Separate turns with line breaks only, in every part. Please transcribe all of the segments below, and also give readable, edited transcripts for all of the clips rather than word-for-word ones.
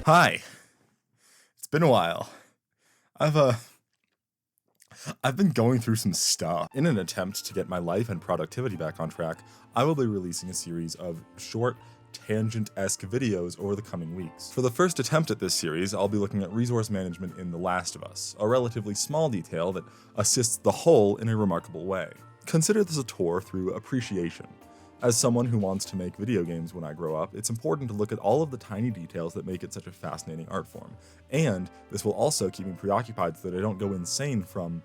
Hi. It's been a while. I've been going through some stuff. In an attempt to get my life and productivity back on track, I will be releasing a series of short, tangent-esque videos over the coming weeks. For the first attempt at this series, I'll be looking at resource management in The Last of Us, a relatively small detail that assists the whole in a remarkable way. Consider this a tour through appreciation. As someone who wants to make video games when I grow up, it's important to look at all of the tiny details that make it such a fascinating art form. And this will also keep me preoccupied so that I don't go insane from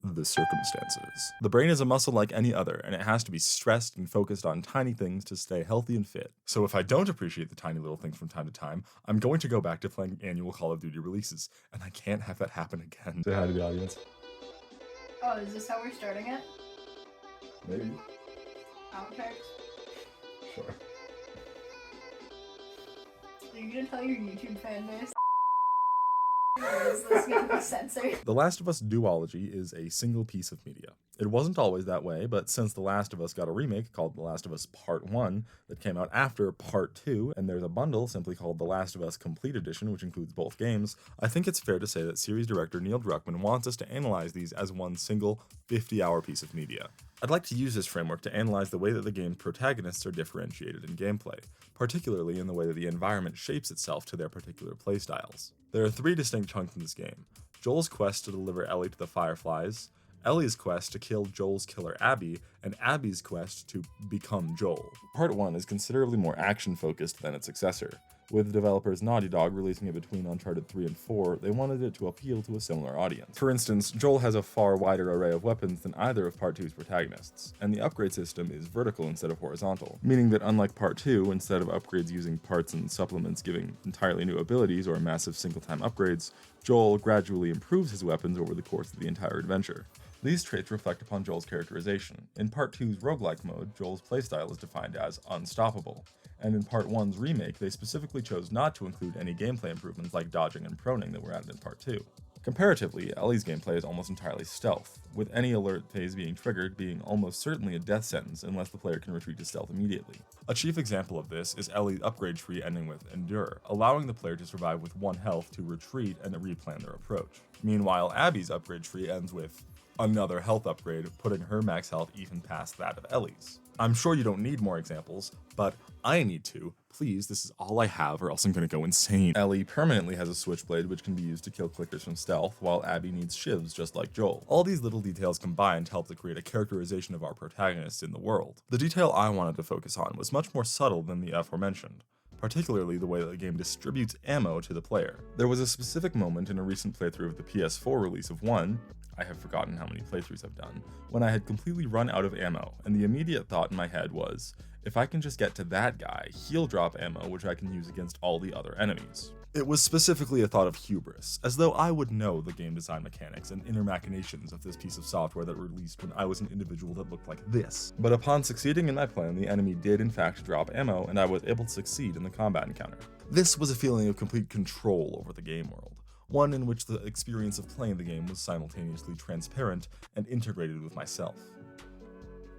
the circumstances. The brain is a muscle like any other, and it has to be stressed and focused on tiny things to stay healthy and fit. So if I don't appreciate the tiny little things from time to time, I'm going to go back to playing annual Call of Duty releases, and I can't have that happen again. Say hi to the audience.
Oh, is this how we're starting it?
Maybe.
Outtakes?
Sure.
Are you gonna tell your YouTube fan base? Or is this gonna be censored?
The Last of Us duology is a single piece of media. It wasn't always that way, but since The Last of Us got a remake called The Last of Us Part 1 that came out after Part 2, and there's a bundle simply called The Last of Us Complete Edition, which includes both games, I think it's fair to say that series director Neil Druckmann wants us to analyze these as one single 50-hour piece of media. I'd like to use this framework to analyze the way that the game's protagonists are differentiated in gameplay, particularly in the way that the environment shapes itself to their particular playstyles. There are three distinct chunks in this game: Joel's quest to deliver Ellie to the Fireflies, Ellie's quest to kill Joel's killer Abby, and Abby's quest to become Joel. Part 1 is considerably more action-focused than its successor. With developers Naughty Dog releasing it between Uncharted 3 and 4, they wanted it to appeal to a similar audience. For instance, Joel has a far wider array of weapons than either of Part 2's protagonists, and the upgrade system is vertical instead of horizontal, meaning that unlike Part 2, instead of upgrades using parts and supplements giving entirely new abilities or massive single-time upgrades, Joel gradually improves his weapons over the course of the entire adventure. These traits reflect upon Joel's characterization. In Part 2's roguelike mode, Joel's playstyle is defined as unstoppable, and in Part 1's remake, they specifically chose not to include any gameplay improvements like dodging and proning that were added in Part 2. Comparatively, Ellie's gameplay is almost entirely stealth, with any alert phase being triggered being almost certainly a death sentence unless the player can retreat to stealth immediately. A chief example of this is Ellie's upgrade tree ending with Endure, allowing the player to survive with 1 health to retreat and replan their approach. Meanwhile, Abby's upgrade tree ends with another health upgrade, putting her max health even past that of Ellie's. I'm sure you don't need more examples, but I need to. Please, this is all I have or else I'm gonna go insane. Ellie permanently has a switchblade which can be used to kill clickers from stealth, while Abby needs shivs just like Joel. All these little details combined help to create a characterization of our protagonists in the world. The detail I wanted to focus on was much more subtle than the aforementioned, particularly the way that the game distributes ammo to the player. There was a specific moment in a recent playthrough of the PS4 release of 1, I have forgotten how many playthroughs I've done, when I had completely run out of ammo, and the immediate thought in my head was, if I can just get to that guy, he'll drop ammo which I can use against all the other enemies. It was specifically a thought of hubris, as though I would know the game design mechanics and inner machinations of this piece of software that released when I was an individual that looked like this. But upon succeeding in my plan, the enemy did in fact drop ammo, and I was able to succeed in the combat encounter. This was a feeling of complete control over the game world, one in which the experience of playing the game was simultaneously transparent and integrated with myself.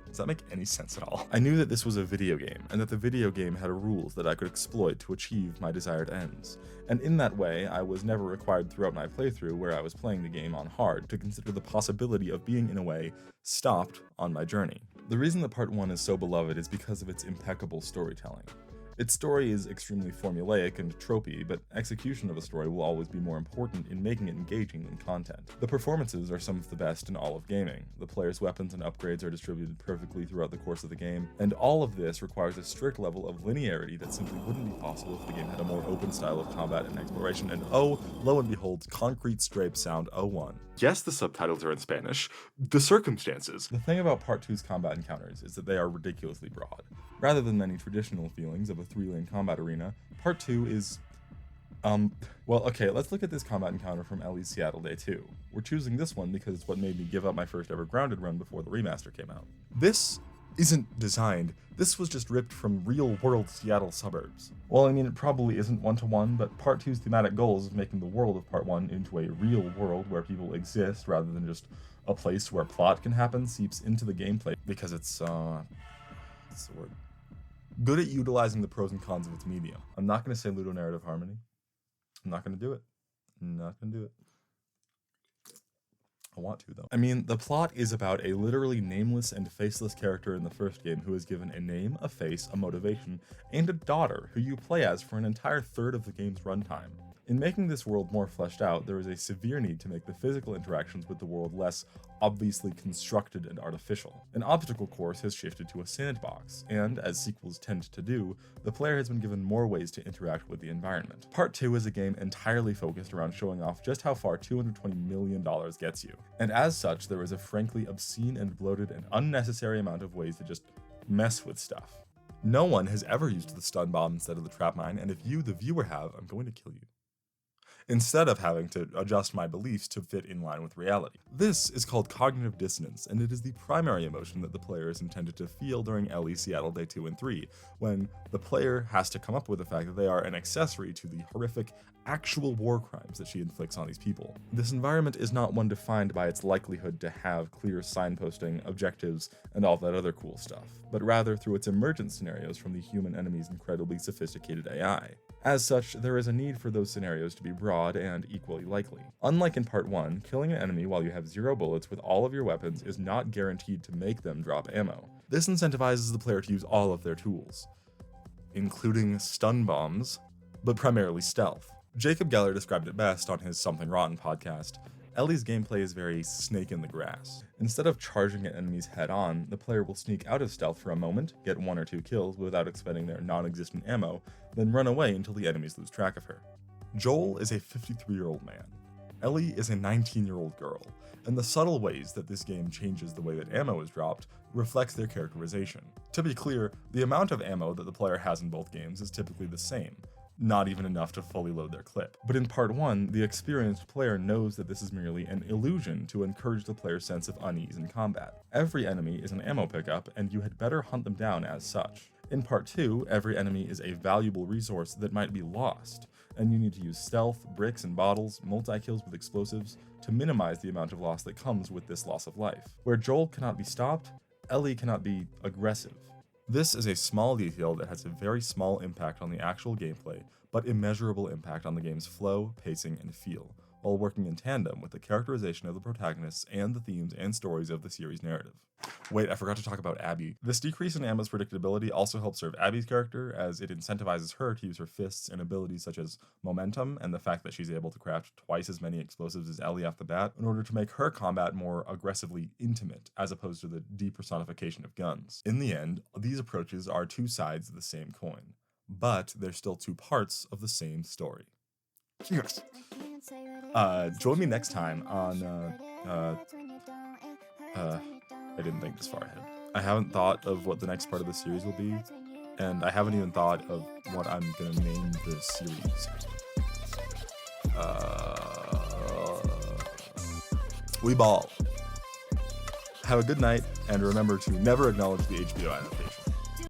Does that make any sense at all? I knew that this was a video game, and that the video game had rules that I could exploit to achieve my desired ends. And in that way, I was never required throughout my playthrough where I was playing the game on hard to consider the possibility of being, in a way, stopped on my journey. The reason that Part 1 is so beloved is because of its impeccable storytelling. Its story is extremely formulaic and tropey, but execution of a story will always be more important in making it engaging than content. The performances are some of the best in all of gaming. The player's weapons and upgrades are distributed perfectly throughout the course of the game, and all of this requires a strict level of linearity that simply wouldn't be possible if the game had a more open style of combat and exploration, and oh, lo and behold, Concrete Strape Sound 01. Yes, the subtitles are in Spanish. The circumstances. The thing about Part 2's combat encounters is that they are ridiculously broad. Rather than many traditional feelings of a 3-lane combat arena, Part 2 is well, okay, let's look at this combat encounter from Ellie's Seattle Day 2. We're choosing this one because it's what made me give up my first ever Grounded run before the remaster came out. This isn't designed, this was just ripped from real-world Seattle suburbs. Well, I mean, it probably isn't one-to-one, but Part 2's thematic goals of making the world of Part 1 into a real world where people exist rather than just a place where plot can happen seeps into the gameplay because it's, what's the word? Good at utilizing the pros and cons of its medium. I'm not going to say ludonarrative harmony, I'm not gonna do it. Not gonna do it. I want to, though. I mean, the plot is about a literally nameless and faceless character in the first game who is given a name, a face, a motivation, and a daughter who you play as for an entire third of the game's runtime. In making this world more fleshed out, there is a severe need to make the physical interactions with the world less obviously constructed and artificial. An obstacle course has shifted to a sandbox, and as sequels tend to do, the player has been given more ways to interact with the environment. Part 2 is a game entirely focused around showing off just how far $220 million gets you, and as such, there is a frankly obscene and bloated and unnecessary amount of ways to just mess with stuff. No one has ever used the stun bomb instead of the trap mine, and if you, the viewer, have, I'm going to kill you, instead of having to adjust my beliefs to fit in line with reality. This is called cognitive dissonance, and it is the primary emotion that the player is intended to feel during Ellie's Seattle Day 2 and 3, when the player has to come up with the fact that they are an accessory to the horrific, actual war crimes that she inflicts on these people. This environment is not one defined by its likelihood to have clear signposting, objectives, and all that other cool stuff, but rather through its emergent scenarios from the human enemy's incredibly sophisticated AI. As such, there is a need for those scenarios to be broad and equally likely. Unlike in Part 1, killing an enemy while you have 0 bullets with all of your weapons is not guaranteed to make them drop ammo. This incentivizes the player to use all of their tools, including stun bombs, but primarily stealth. Jacob Geller described it best on his Something Rotten podcast. Ellie's gameplay is very snake in the grass. Instead of charging at enemies head on, the player will sneak out of stealth for a moment, get 1 or 2 kills without expending their non-existent ammo, then run away until the enemies lose track of her. Joel is a 53-year-old man. Ellie is a 19-year-old girl, and the subtle ways that this game changes the way that ammo is dropped reflects their characterization. To be clear, the amount of ammo that the player has in both games is typically the same, not even enough to fully load their clip. But in Part 1, the experienced player knows that this is merely an illusion to encourage the player's sense of unease in combat. Every enemy is an ammo pickup, and you had better hunt them down as such. In Part 2, every enemy is a valuable resource that might be lost, and you need to use stealth, bricks and bottles, multi-kills with explosives, to minimize the amount of loss that comes with this loss of life. Where Joel cannot be stopped, Ellie cannot be aggressive. This is a small detail that has a very small impact on the actual gameplay, but immeasurable impact on the game's flow, pacing, and feel, while working in tandem with the characterization of the protagonists and the themes and stories of the series' narrative. Wait, I forgot to talk about Abby. This decrease in ammo's predictability also helps serve Abby's character, as it incentivizes her to use her fists and abilities such as momentum and the fact that she's able to craft twice as many explosives as Ellie off the bat in order to make her combat more aggressively intimate, as opposed to the depersonification of guns. In the end, these approaches are 2 sides of the same coin, but they're still 2 parts of the same story. Yes. Join me next time on, I didn't think this far ahead. I haven't thought of what the next part of the series will be, and I haven't even thought of what I'm gonna name the series. We ball. Have a good night, and remember to never acknowledge the HBO adaptation.